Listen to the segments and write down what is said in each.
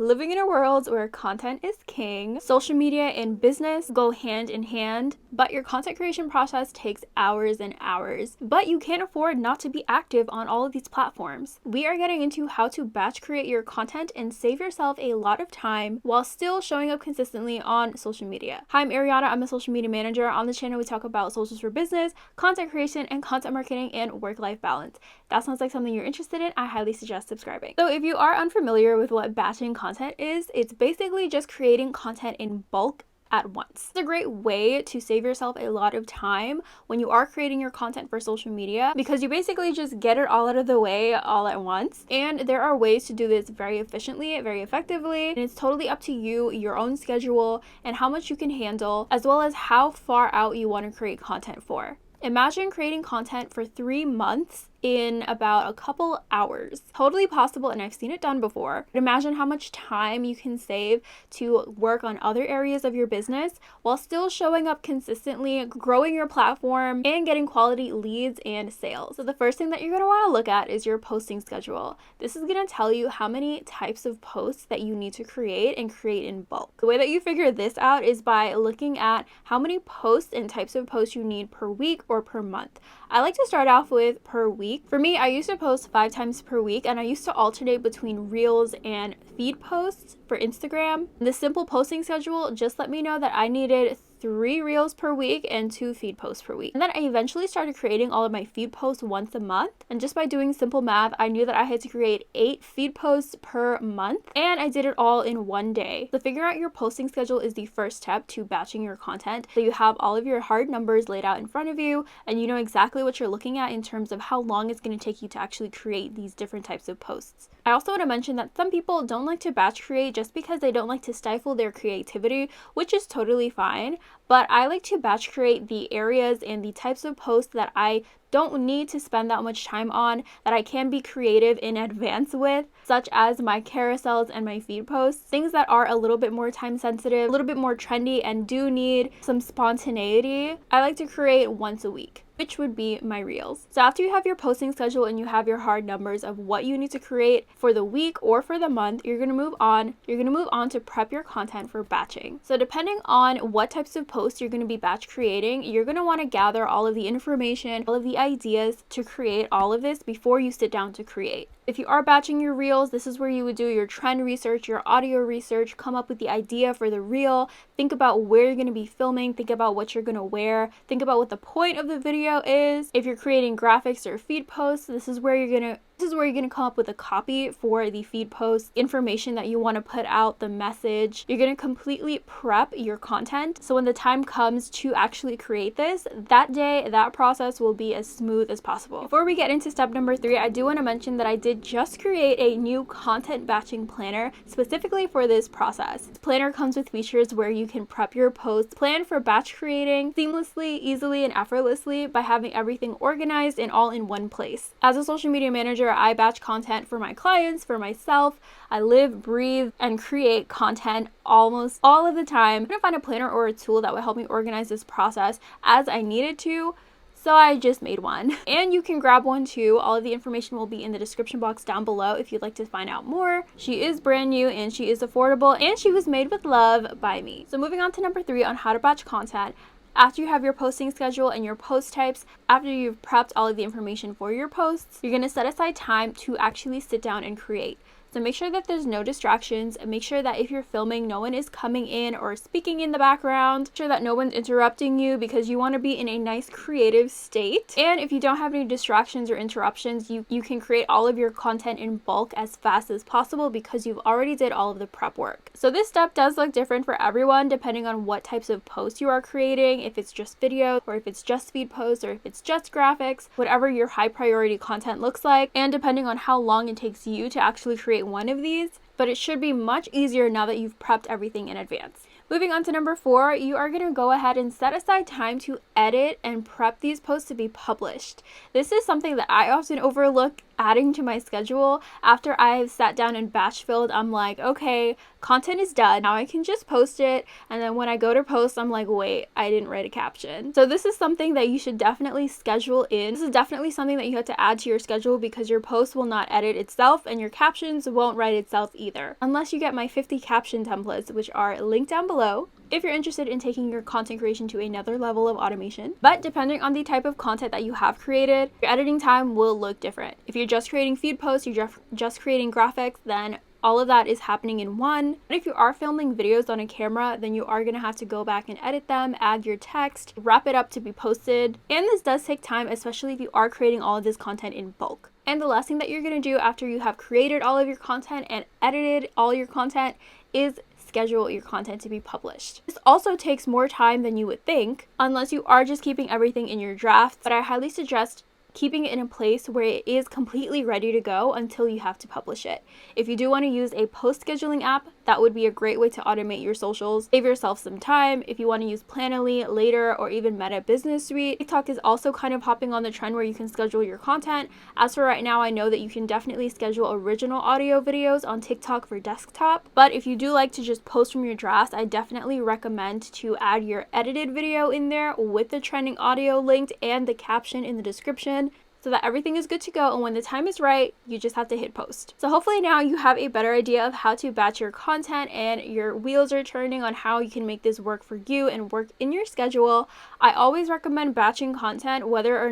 Living in a world where content is king, social media and business go hand in hand, but your content creation process takes hours and hours. But you can't afford not to be active on all of these platforms. We are getting into how to batch create your content and save yourself a lot of time while still showing up consistently on social media. Hi, I'm Ariana. I'm a social media manager. On this channel, we talk about socials for business, content creation, and content marketing and work-life balance. If that sounds like something you're interested in, I highly suggest subscribing. So if you are unfamiliar with what batching content is, it's basically just creating content in bulk at once. It's a great way to save yourself a lot of time when you are creating your content for social media because you basically just get it all out of the way all at once. And there are ways to do this very efficiently, very effectively, and it's totally up to you, your own schedule, and how much you can handle, as well as how far out you want to create content for. Imagine creating content for 3 months in about a couple hours. Totally possible, and I've seen it done before. But imagine how much time you can save to work on other areas of your business while still showing up consistently, growing your platform, and getting quality leads and sales. So the first thing that you're going to want to look at is your posting schedule. This is going to tell you how many types of posts that you need to create and create in bulk. The way that you figure this out is by looking at how many posts and types of posts you need per week or per month. I like to start off with per week. For me, I used to post 5 times per week, and I used to alternate between reels and feed posts for Instagram. The simple posting schedule just let me know that I needed 3 reels per week and 2 feed posts per week. And then I eventually started creating all of my feed posts once a month. And just by doing simple math, I knew that I had to create 8 feed posts per month. And I did it all in one day. So figuring out your posting schedule is the first step to batching your content. So you have all of your hard numbers laid out in front of you, and you know exactly what you're looking at in terms of how long it's going to take you to actually create these different types of posts. I also want to mention that some people don't like to batch create just because they don't like to stifle their creativity, which is totally fine. But I like to batch create the areas and the types of posts that I don't need to spend that much time on, that I can be creative in advance with, such as my carousels and my feed posts, things that are a little bit more time sensitive, a little bit more trendy, and do need some spontaneity. I like to create once a week, which would be my reels. So after you have your posting schedule and you have your hard numbers of what you need to create for the week or for the month, you're going to move on to prep your content for batching. So depending on what types of posts you're going to be batch creating, you're going to want to gather all of the information, all of the ideas to create all of this before you sit down to create. If you are batching your reels, this is where you would do your trend research, your audio research, come up with the idea for the reel, think about where you're going to be filming, think about what you're going to wear, think about what the point of the video is. If you're creating graphics or feed posts, this is where you're going to come up with a copy for the feed post, information that you want to put out, the message. You're going to completely prep your content. So when the time comes to actually create this, that day, that process will be as smooth as possible. Before we get into step number 3, I do want to mention that I did just create a new content batching planner specifically for this process. This planner comes with features where you can prep your posts, plan for batch creating seamlessly, easily, and effortlessly by having everything organized and all in one place. As a social media manager, I batch content for my clients, for myself. I live, breathe, and create content almost all of the time. I'm gonna find a planner or a tool that would help me organize this process as I needed to. So I just made one. And you can grab one too. All of the information will be in the description box down below if you'd like to find out more. She is brand new and she is affordable and she was made with love by me. So moving on to number 3 on how to batch content. After you have your posting schedule and your post types, after you've prepped all of the information for your posts, you're going to set aside time to actually sit down and create. So make sure that there's no distractions, and make sure that if you're filming, no one is coming in or speaking in the background. Make sure that no one's interrupting you because you want to be in a nice creative state. And if you don't have any distractions or interruptions, you can create all of your content in bulk as fast as possible because you've already did all of the prep work. So this step does look different for everyone depending on what types of posts you are creating, if it's just video or if it's just feed posts or if it's just graphics, whatever your high priority content looks like, and depending on how long it takes you to actually create one of these, but it should be much easier now that you've prepped everything in advance. Moving on to number 4, you are going to go ahead and set aside time to edit and prep these posts to be published. This is something that I often overlook adding to my schedule. After I've sat down and batch filled, I'm like, okay, content is done. Now I can just post it. And then when I go to post, I'm like, wait, I didn't write a caption. So this is something that you should definitely schedule in. This is definitely something that you have to add to your schedule because your post will not edit itself and your captions won't write itself either. Unless you get my 50 caption templates, which are linked down below if you're interested in taking your content creation to another level of automation. But depending on the type of content that you have created, your editing time will look different. If you're just creating feed posts, you're just creating graphics, then all of that is happening in one. But if you are filming videos on a camera, then you are going to have to go back and edit them, add your text, wrap it up to be posted. And this does take time, especially if you are creating all of this content in bulk. And the last thing that you're going to do after you have created all of your content and edited all your content is schedule your content to be published. This also takes more time than you would think, unless you are just keeping everything in your drafts, but I highly suggest keeping it in a place where it is completely ready to go until you have to publish it. If you do want to use a post scheduling app, that would be a great way to automate your socials, save yourself some time. If you want to use Planoly later or even Meta Business Suite, TikTok is also kind of hopping on the trend where you can schedule your content. As for right now, I know that you can definitely schedule original audio videos on TikTok for desktop, but if you do like to just post from your drafts, I definitely recommend to add your edited video in there with the trending audio linked and the caption in the description, so that everything is good to go, and when the time is right, you just have to hit post. So hopefully now you have a better idea of how to batch your content and your wheels are turning on how you can make this work for you and work in your schedule. I always recommend batching content, whether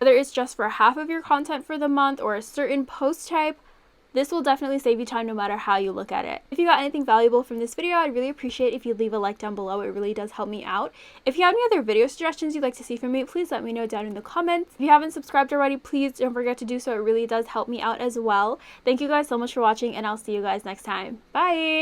it's just for half of your content for the month or a certain post type. This will definitely save you time no matter how you look at it. If you got anything valuable from this video, I'd really appreciate if you leave a like down below. It really does help me out. If you have any other video suggestions you'd like to see from me, please let me know down in the comments. If you haven't subscribed already, please don't forget to do so. It really does help me out as well. Thank you guys so much for watching, and I'll see you guys next time. Bye!